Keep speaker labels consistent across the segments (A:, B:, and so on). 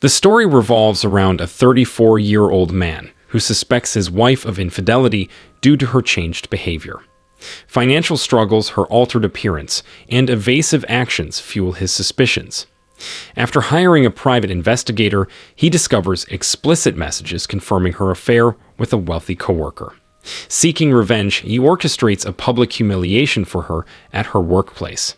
A: The story revolves around a 34-year-old man who suspects his wife of infidelity due to her changed behavior. Financial struggles, her altered appearance, and evasive actions fuel his suspicions. After hiring a private investigator, he discovers explicit messages confirming her affair with a wealthy coworker. Seeking revenge, he orchestrates a public humiliation for her at her workplace.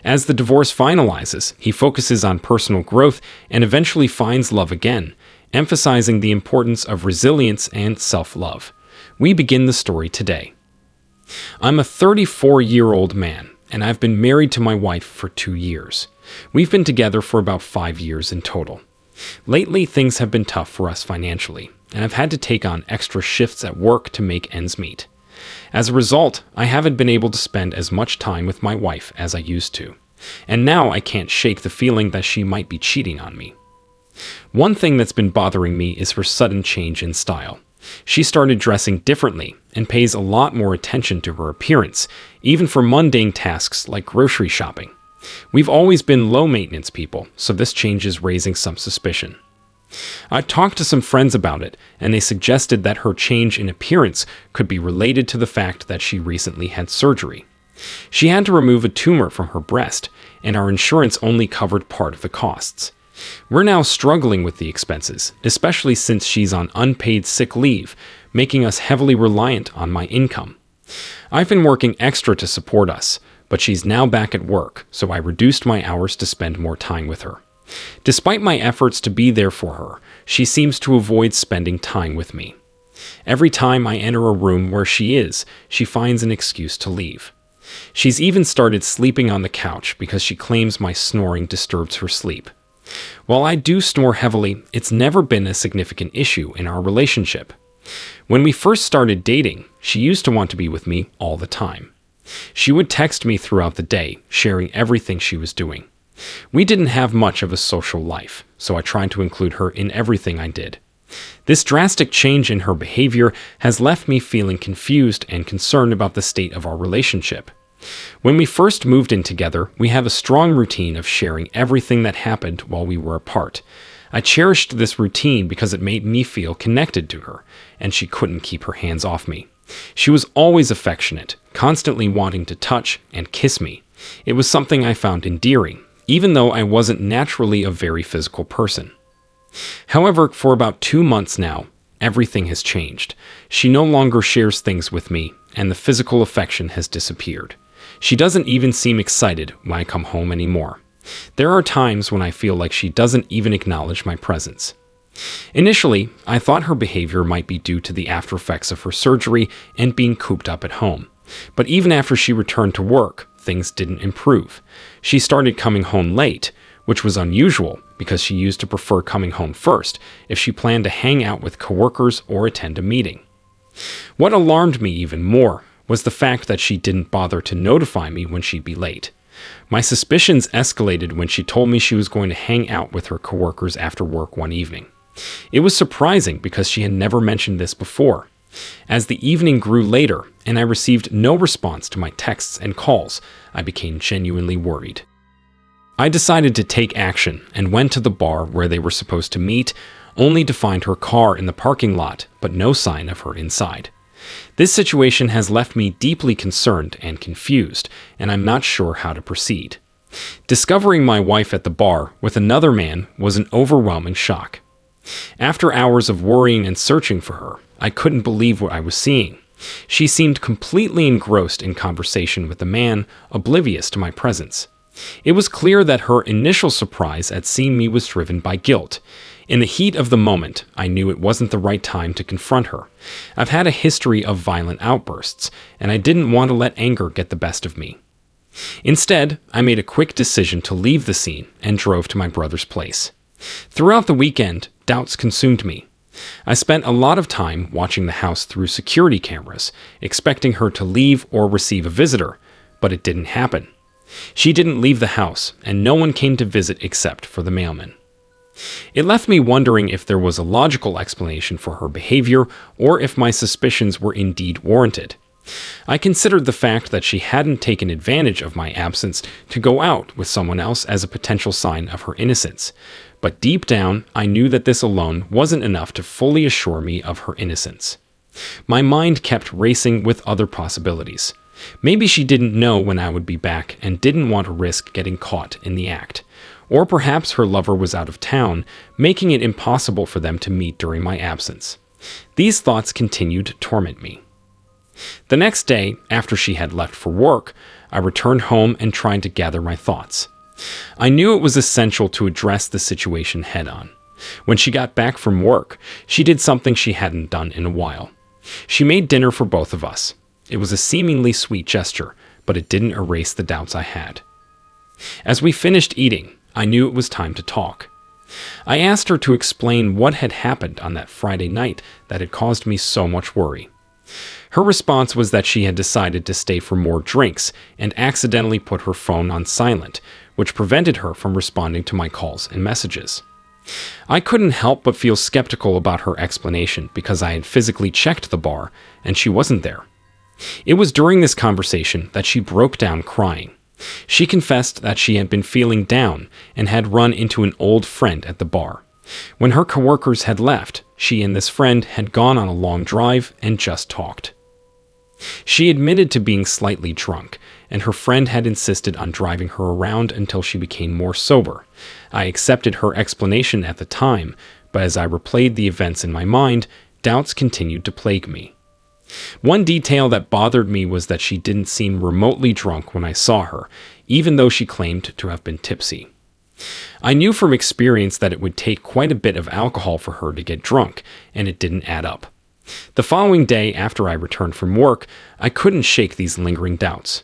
A: As the divorce finalizes, he focuses on personal growth and eventually finds love again, emphasizing the importance of resilience and self-love. We begin the story today. I'm a 34-year-old man, and I've been married to my wife for 2 years. We've been together for about 5 years in total. Lately, things have been tough for us financially, and I've had to take on extra shifts at work to make ends meet. As a result, I haven't been able to spend as much time with my wife as I used to, and now I can't shake the feeling that she might be cheating on me. One thing that's been bothering me is her sudden change in style. She started dressing differently and pays a lot more attention to her appearance, even for mundane tasks like grocery shopping. We've always been low-maintenance people, so this change is raising some suspicion. I talked to some friends about it, and they suggested that her change in appearance could be related to the fact that she recently had surgery. She had to remove a tumor from her breast, and our insurance only covered part of the costs. We're now struggling with the expenses, especially since she's on unpaid sick leave, making us heavily reliant on my income. I've been working extra to support us, but she's now back at work, so I reduced my hours to spend more time with her. Despite my efforts to be there for her, she seems to avoid spending time with me. Every time I enter a room where she is, she finds an excuse to leave. She's even started sleeping on the couch because she claims my snoring disturbs her sleep. While I do snore heavily, it's never been a significant issue in our relationship. When we first started dating, she used to want to be with me all the time. She would text me throughout the day, sharing everything she was doing. We didn't have much of a social life, so I tried to include her in everything I did. This drastic change in her behavior has left me feeling confused and concerned about the state of our relationship. When we first moved in together, we had a strong routine of sharing everything that happened while we were apart. I cherished this routine because it made me feel connected to her, and she couldn't keep her hands off me. She was always affectionate, constantly wanting to touch and kiss me. It was something I found endearing, even though I wasn't naturally a very physical person. However, for about 2 months now, everything has changed. She no longer shares things with me, and the physical affection has disappeared. She doesn't even seem excited when I come home anymore. There are times when I feel like she doesn't even acknowledge my presence. Initially, I thought her behavior might be due to the after effects of her surgery and being cooped up at home. But even after she returned to work, things didn't improve. She started coming home late, which was unusual because she used to prefer coming home first if she planned to hang out with coworkers or attend a meeting. What alarmed me even more was the fact that she didn't bother to notify me when she'd be late. My suspicions escalated when she told me she was going to hang out with her coworkers after work one evening. It was surprising because she had never mentioned this before. As the evening grew later and I received no response to my texts and calls, I became genuinely worried. I decided to take action and went to the bar where they were supposed to meet, only to find her car in the parking lot, but no sign of her inside. This situation has left me deeply concerned and confused, and I'm not sure how to proceed. Discovering my wife at the bar with another man was an overwhelming shock. After hours of worrying and searching for her, I couldn't believe what I was seeing. She seemed completely engrossed in conversation with the man, oblivious to my presence. It was clear that her initial surprise at seeing me was driven by guilt. In the heat of the moment, I knew it wasn't the right time to confront her. I've had a history of violent outbursts, and I didn't want to let anger get the best of me. Instead, I made a quick decision to leave the scene and drove to my brother's place. Throughout the weekend, doubts consumed me. I spent a lot of time watching the house through security cameras, expecting her to leave or receive a visitor, but it didn't happen. She didn't leave the house, and no one came to visit except for the mailman. It left me wondering if there was a logical explanation for her behavior or if my suspicions were indeed warranted. I considered the fact that she hadn't taken advantage of my absence to go out with someone else as a potential sign of her innocence, But deep down, I knew that this alone wasn't enough to fully assure me of her innocence. My mind kept racing with other possibilities. Maybe she didn't know when I would be back and didn't want to risk getting caught in the act. Or perhaps her lover was out of town, making it impossible for them to meet during my absence. These thoughts continued to torment me. The next day, after she had left for work, I returned home and tried to gather my thoughts. I knew it was essential to address the situation head-on. When she got back from work, she did something she hadn't done in a while. She made dinner for both of us. It was a seemingly sweet gesture, but it didn't erase the doubts I had. As we finished eating, I knew it was time to talk. I asked her to explain what had happened on that Friday night that had caused me so much worry. Her response was that she had decided to stay for more drinks and accidentally put her phone on silent, which prevented her from responding to my calls and messages. I couldn't help but feel skeptical about her explanation because I had physically checked the bar and she wasn't there. It was during this conversation that she broke down crying. She confessed that she had been feeling down and had run into an old friend at the bar. When her coworkers had left, she and this friend had gone on a long drive and just talked. She admitted to being slightly drunk, and her friend had insisted on driving her around until she became more sober. I accepted her explanation at the time, but as I replayed the events in my mind, doubts continued to plague me. One detail that bothered me was that she didn't seem remotely drunk when I saw her, even though she claimed to have been tipsy. I knew from experience that it would take quite a bit of alcohol for her to get drunk, and it didn't add up. The following day, after I returned from work, I couldn't shake these lingering doubts.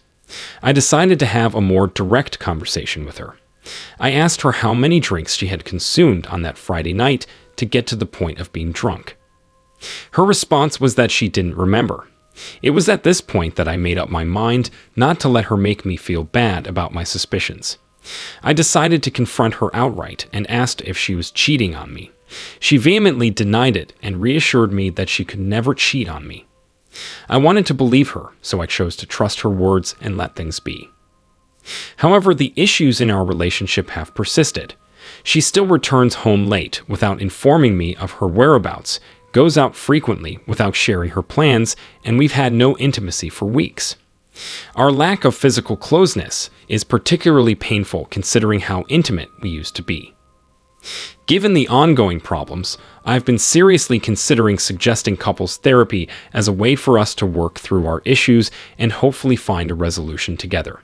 A: I decided to have a more direct conversation with her. I asked her how many drinks she had consumed on that Friday night to get to the point of being drunk. Her response was that she didn't remember. It was at this point that I made up my mind not to let her make me feel bad about my suspicions. I decided to confront her outright and asked if she was cheating on me. She vehemently denied it and reassured me that she could never cheat on me. I wanted to believe her, so I chose to trust her words and let things be. However, the issues in our relationship have persisted. She still returns home late without informing me of her whereabouts, goes out frequently without sharing her plans, and we've had no intimacy for weeks. Our lack of physical closeness is particularly painful considering how intimate we used to be. Given the ongoing problems, I've been seriously considering suggesting couples therapy as a way for us to work through our issues and hopefully find a resolution together.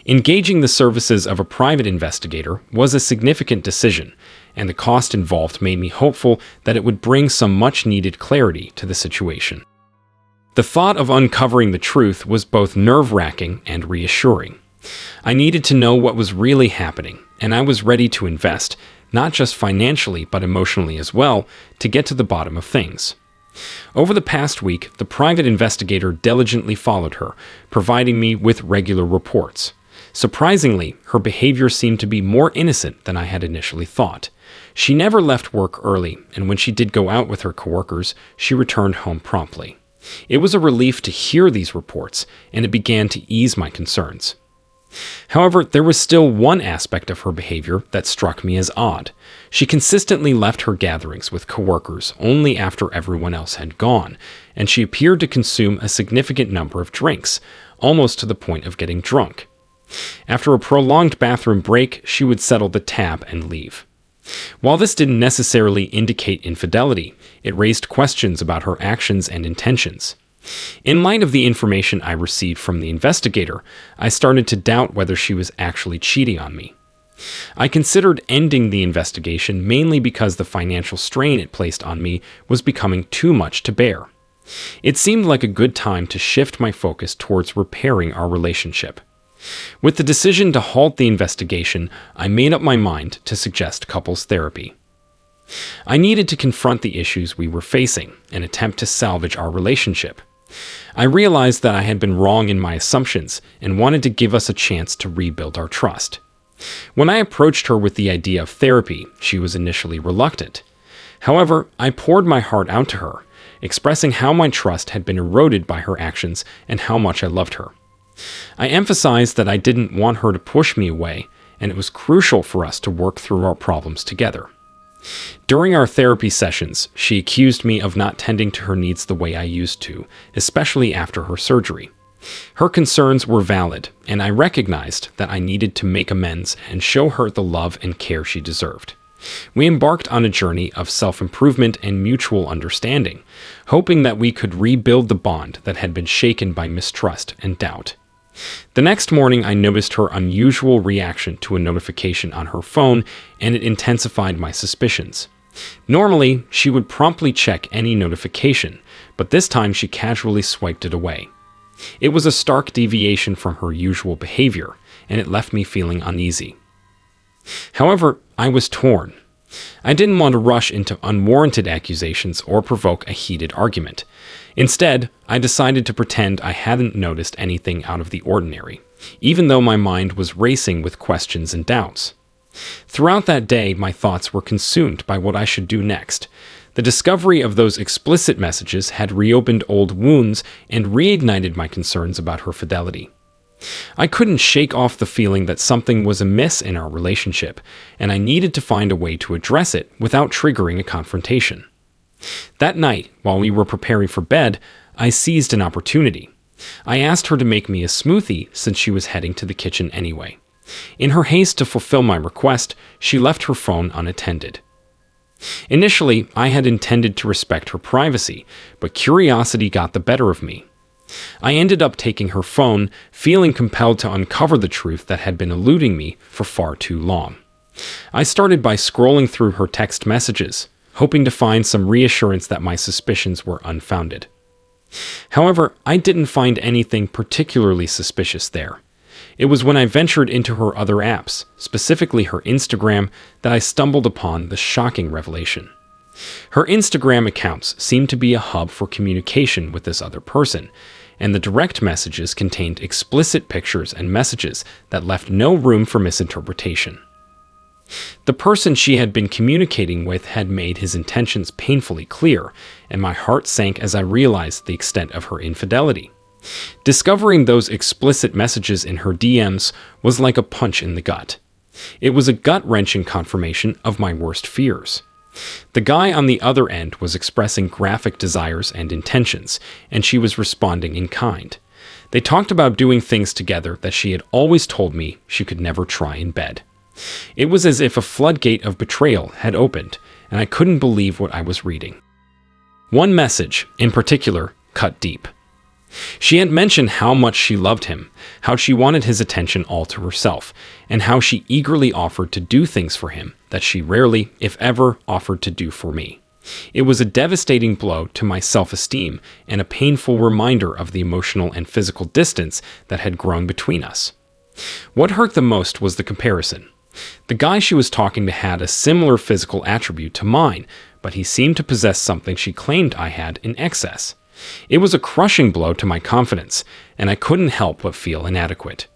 A: Engaging the services of a private investigator was a significant decision, and the cost involved made me hopeful that it would bring some much-needed clarity to the situation. The thought of uncovering the truth was both nerve-wracking and reassuring. I needed to know what was really happening, and I was ready to invest, not just financially but emotionally as well, to get to the bottom of things. Over the past week, the private investigator diligently followed her, providing me with regular reports. Surprisingly, her behavior seemed to be more innocent than I had initially thought. She never left work early, and when she did go out with her coworkers, she returned home promptly. It was a relief to hear these reports, and it began to ease my concerns. However, there was still one aspect of her behavior that struck me as odd. She consistently left her gatherings with coworkers only after everyone else had gone, and she appeared to consume a significant number of drinks, almost to the point of getting drunk. After a prolonged bathroom break, she would settle the tab and leave. While this didn't necessarily indicate infidelity, it raised questions about her actions and intentions. In light of the information I received from the investigator, I started to doubt whether she was actually cheating on me. I considered ending the investigation mainly because the financial strain it placed on me was becoming too much to bear. It seemed like a good time to shift my focus towards repairing our relationship. With the decision to halt the investigation, I made up my mind to suggest couples therapy. I needed to confront the issues we were facing and attempt to salvage our relationship. I realized that I had been wrong in my assumptions and wanted to give us a chance to rebuild our trust. When I approached her with the idea of therapy, she was initially reluctant. However, I poured my heart out to her, expressing how my trust had been eroded by her actions and how much I loved her. I emphasized that I didn't want her to push me away and it was crucial for us to work through our problems together. During our therapy sessions, she accused me of not tending to her needs the way I used to, especially after her surgery. Her concerns were valid, and I recognized that I needed to make amends and show her the love and care she deserved. We embarked on a journey of self-improvement and mutual understanding, hoping that we could rebuild the bond that had been shaken by mistrust and doubt. The next morning, I noticed her unusual reaction to a notification on her phone, and it intensified my suspicions. Normally, she would promptly check any notification, but this time she casually swiped it away. It was a stark deviation from her usual behavior, and it left me feeling uneasy. However, I was torn. I didn't want to rush into unwarranted accusations or provoke a heated argument. Instead, I decided to pretend I hadn't noticed anything out of the ordinary, even though my mind was racing with questions and doubts. Throughout that day, my thoughts were consumed by what I should do next. The discovery of those explicit messages had reopened old wounds and reignited my concerns about her fidelity. I couldn't shake off the feeling that something was amiss in our relationship, and I needed to find a way to address it without triggering a confrontation. That night, while we were preparing for bed, I seized an opportunity. I asked her to make me a smoothie since she was heading to the kitchen anyway. In her haste to fulfill my request, she left her phone unattended. Initially, I had intended to respect her privacy, but curiosity got the better of me. I ended up taking her phone, feeling compelled to uncover the truth that had been eluding me for far too long. I started by scrolling through her text messages, hoping to find some reassurance that my suspicions were unfounded. However, I didn't find anything particularly suspicious there. It was when I ventured into her other apps, specifically her Instagram, that I stumbled upon the shocking revelation. Her Instagram accounts seemed to be a hub for communication with this other person, and the direct messages contained explicit pictures and messages that left no room for misinterpretation. The person she had been communicating with had made his intentions painfully clear, and my heart sank as I realized the extent of her infidelity. Discovering those explicit messages in her DMs was like a punch in the gut. It was a gut-wrenching confirmation of my worst fears. The guy on the other end was expressing graphic desires and intentions, and she was responding in kind. They talked about doing things together that she had always told me she could never try in bed. It was as if a floodgate of betrayal had opened, and I couldn't believe what I was reading. One message, in particular, cut deep. She had mentioned how much she loved him, how she wanted his attention all to herself, and how she eagerly offered to do things for him that she rarely, if ever, offered to do for me. It was a devastating blow to my self-esteem and a painful reminder of the emotional and physical distance that had grown between us. What hurt the most was the comparison. The guy she was talking to had a similar physical attribute to mine, but he seemed to possess something she claimed I had in excess. It was a crushing blow to my confidence, and I couldn't help but feel inadequate.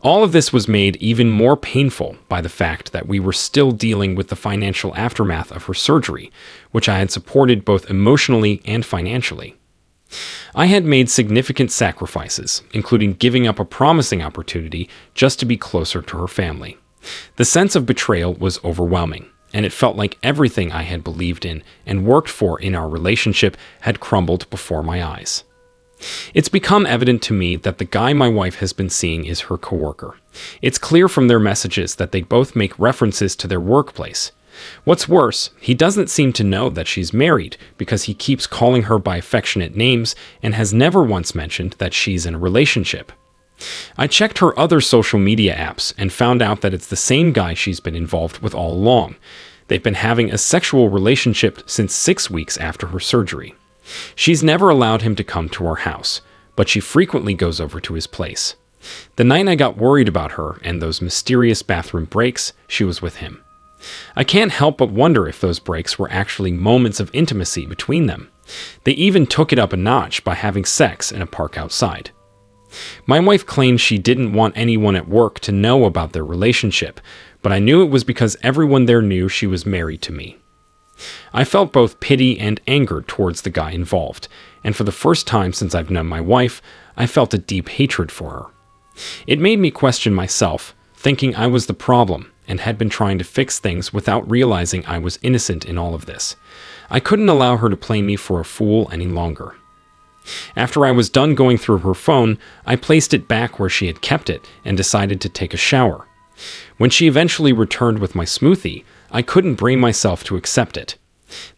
A: All of this was made even more painful by the fact that we were still dealing with the financial aftermath of her surgery, which I had supported both emotionally and financially. I had made significant sacrifices, including giving up a promising opportunity just to be closer to her family. The sense of betrayal was overwhelming, and it felt like everything I had believed in and worked for in our relationship had crumbled before my eyes. It's become evident to me that the guy my wife has been seeing is her coworker. It's clear from their messages that they both make references to their workplace. What's worse, he doesn't seem to know that she's married because he keeps calling her by affectionate names and has never once mentioned that she's in a relationship. I checked her other social media apps and found out that it's the same guy she's been involved with all along. They've been having a sexual relationship since 6 weeks after her surgery. She's never allowed him to come to our house, but she frequently goes over to his place. The night I got worried about her and those mysterious bathroom breaks, she was with him. I can't help but wonder if those breaks were actually moments of intimacy between them. They even took it up a notch by having sex in a park outside. My wife claimed she didn't want anyone at work to know about their relationship, but I knew it was because everyone there knew she was married to me. I felt both pity and anger towards the guy involved, and for the first time since I've known my wife, I felt a deep hatred for her. It made me question myself, thinking I was the problem and had been trying to fix things without realizing I was innocent in all of this. I couldn't allow her to play me for a fool any longer. After I was done going through her phone, I placed it back where she had kept it and decided to take a shower. When she eventually returned with my smoothie, I couldn't bring myself to accept it.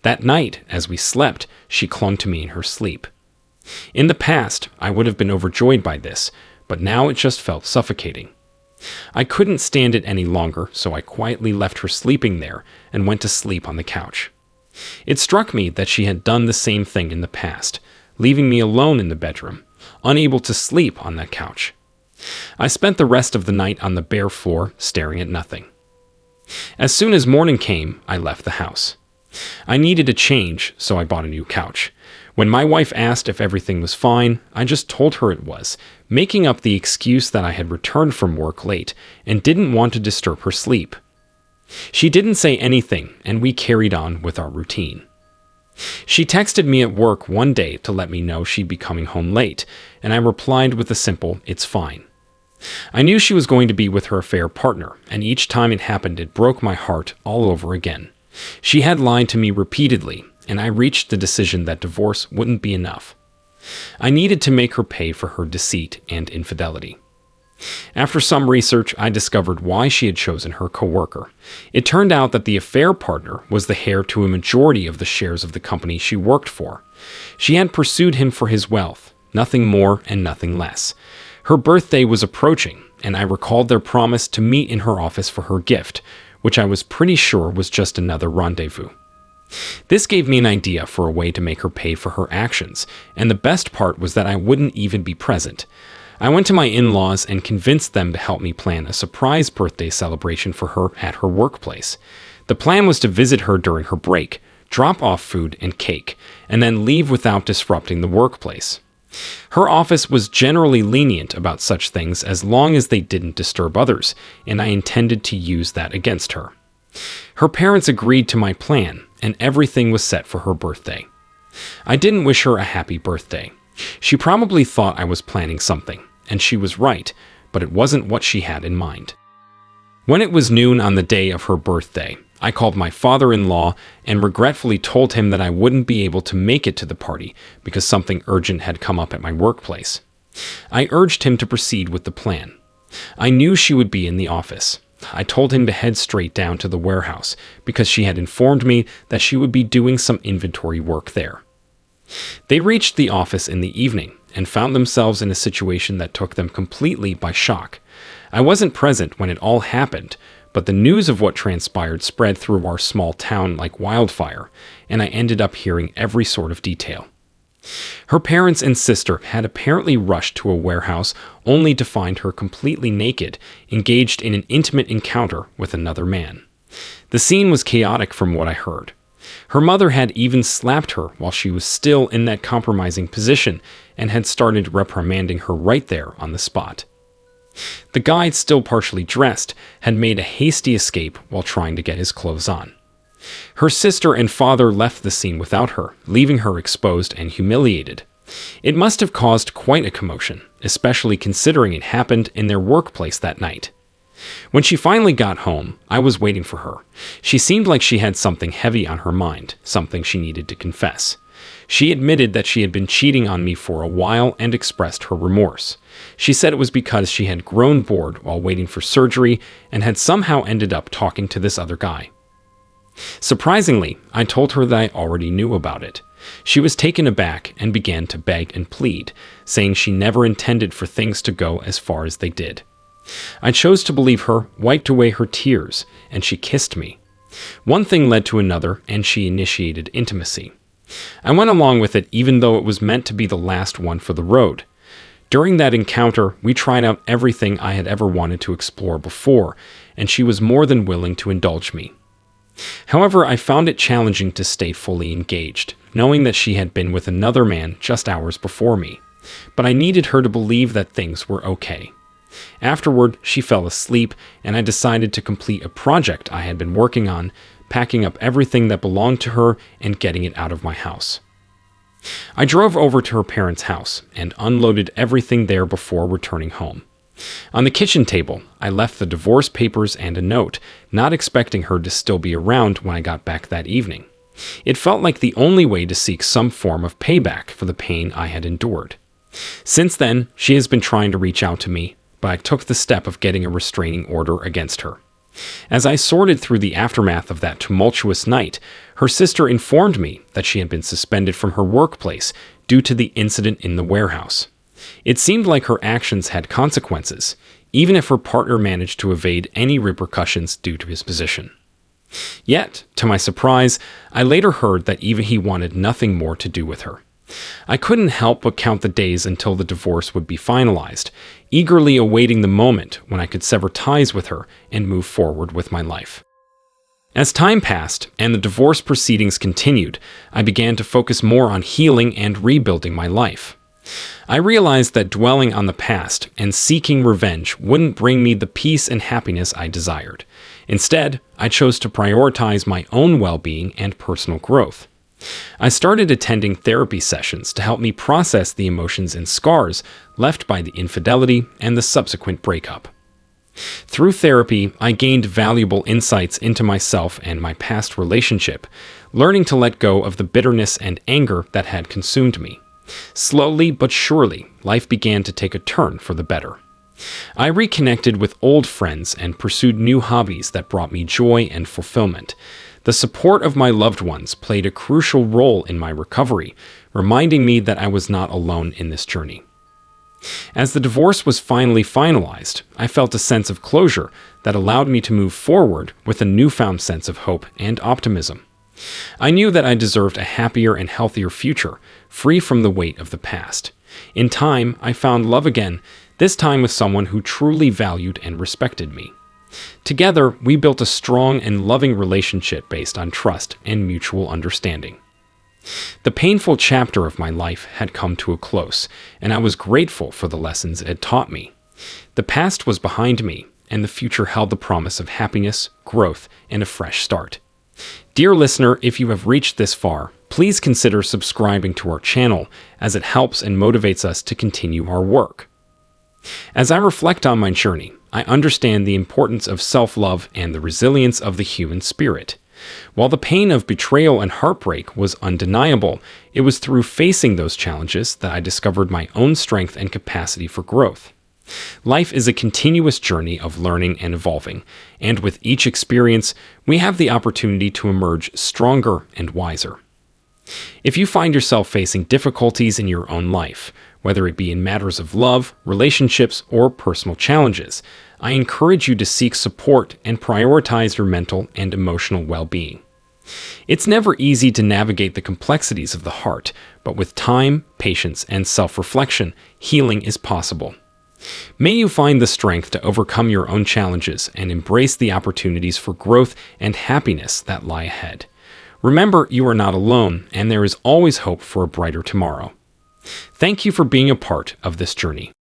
A: That night, as we slept, she clung to me in her sleep. In the past, I would have been overjoyed by this, but now it just felt suffocating. I couldn't stand it any longer, so I quietly left her sleeping there and went to sleep on the couch. It struck me that she had done the same thing in the past, leaving me alone in the bedroom, unable to sleep on that couch. I spent the rest of the night on the bare floor, staring at nothing. As soon as morning came, I left the house. I needed a change, so I bought a new couch. When my wife asked if everything was fine, I just told her it was, making up the excuse that I had returned from work late and didn't want to disturb her sleep. She didn't say anything, and we carried on with our routine. She texted me at work one day to let me know she'd be coming home late, and I replied with a simple, "It's fine." I knew she was going to be with her affair partner, and each time it happened it broke my heart all over again. She had lied to me repeatedly, and I reached the decision that divorce wouldn't be enough. I needed to make her pay for her deceit and infidelity. After some research, I discovered why she had chosen her coworker. It turned out that the affair partner was the heir to a majority of the shares of the company she worked for. She had pursued him for his wealth, nothing more and nothing less. Her birthday was approaching, and I recalled their promise to meet in her office for her gift, which I was pretty sure was just another rendezvous. This gave me an idea for a way to make her pay for her actions, and the best part was that I wouldn't even be present. I went to my in-laws and convinced them to help me plan a surprise birthday celebration for her at her workplace. The plan was to visit her during her break, drop off food and cake, and then leave without disrupting the workplace. Her office was generally lenient about such things as long as they didn't disturb others, and I intended to use that against her. Her parents agreed to my plan, and everything was set for her birthday. I didn't wish her a happy birthday. She probably thought I was planning something, and she was right, but it wasn't what she had in mind. When it was noon on the day of her birthday, I called my father-in-law and regretfully told him that I wouldn't be able to make it to the party because something urgent had come up at my workplace. I urged him to proceed with the plan. I knew she would be in the office. I told him to head straight down to the warehouse because she had informed me that she would be doing some inventory work there. They reached the office in the evening and found themselves in a situation that took them completely by shock. I wasn't present when it all happened, but the news of what transpired spread through our small town like wildfire, and I ended up hearing every sort of detail. Her parents and sister had apparently rushed to a warehouse only to find her completely naked, engaged in an intimate encounter with another man. The scene was chaotic from what I heard. Her mother had even slapped her while she was still in that compromising position and had started reprimanding her right there on the spot. The guy, still partially dressed, had made a hasty escape while trying to get his clothes on. Her sister and father left the scene without her, leaving her exposed and humiliated. It must have caused quite a commotion, especially considering it happened in their workplace that night. When she finally got home, I was waiting for her. She seemed like she had something heavy on her mind, something she needed to confess. She admitted that she had been cheating on me for a while and expressed her remorse. She said it was because she had grown bored while waiting for surgery and had somehow ended up talking to this other guy. Surprisingly, I told her that I already knew about it. She was taken aback and began to beg and plead, saying she never intended for things to go as far as they did. I chose to believe her, wiped away her tears, and she kissed me. One thing led to another, and she initiated intimacy. I went along with it even though it was meant to be the last one for the road. During that encounter, we tried out everything I had ever wanted to explore before, and she was more than willing to indulge me. However, I found it challenging to stay fully engaged, knowing that she had been with another man just hours before me. But I needed her to believe that things were okay. Afterward, she fell asleep, and I decided to complete a project I had been working on, packing up everything that belonged to her and getting it out of my house. I drove over to her parents' house and unloaded everything there before returning home. On the kitchen table, I left the divorce papers and a note, not expecting her to still be around when I got back that evening. It felt like the only way to seek some form of payback for the pain I had endured. Since then, she has been trying to reach out to me, but I took the step of getting a restraining order against her. As I sorted through the aftermath of that tumultuous night, her sister informed me that she had been suspended from her workplace due to the incident in the warehouse. It seemed like her actions had consequences, even if her partner managed to evade any repercussions due to his position. Yet, to my surprise, I later heard that even he wanted nothing more to do with her. I couldn't help but count the days until the divorce would be finalized, eagerly awaiting the moment when I could sever ties with her and move forward with my life. As time passed and the divorce proceedings continued, I began to focus more on healing and rebuilding my life. I realized that dwelling on the past and seeking revenge wouldn't bring me the peace and happiness I desired. Instead, I chose to prioritize my own well-being and personal growth. I started attending therapy sessions to help me process the emotions and scars left by the infidelity and the subsequent breakup. Through therapy, I gained valuable insights into myself and my past relationship, learning to let go of the bitterness and anger that had consumed me. Slowly but surely, life began to take a turn for the better. I reconnected with old friends and pursued new hobbies that brought me joy and fulfillment. The support of my loved ones played a crucial role in my recovery, reminding me that I was not alone in this journey. As the divorce was finally finalized, I felt a sense of closure that allowed me to move forward with a newfound sense of hope and optimism. I knew that I deserved a happier and healthier future, free from the weight of the past. In time, I found love again, this time with someone who truly valued and respected me. Together, we built a strong and loving relationship based on trust and mutual understanding. The painful chapter of my life had come to a close, and I was grateful for the lessons it had taught me. The past was behind me, and the future held the promise of happiness, growth, and a fresh start. Dear listener, if you have reached this far, please consider subscribing to our channel, as it helps and motivates us to continue our work. As I reflect on my journey, I understand the importance of self-love and the resilience of the human spirit. While the pain of betrayal and heartbreak was undeniable, it was through facing those challenges that I discovered my own strength and capacity for growth. Life is a continuous journey of learning and evolving, and with each experience, we have the opportunity to emerge stronger and wiser. If you find yourself facing difficulties in your own life, whether it be in matters of love, relationships, or personal challenges, I encourage you to seek support and prioritize your mental and emotional well-being. It's never easy to navigate the complexities of the heart, but with time, patience, and self-reflection, healing is possible. May you find the strength to overcome your own challenges and embrace the opportunities for growth and happiness that lie ahead. Remember, you are not alone, and there is always hope for a brighter tomorrow. Thank you for being a part of this journey.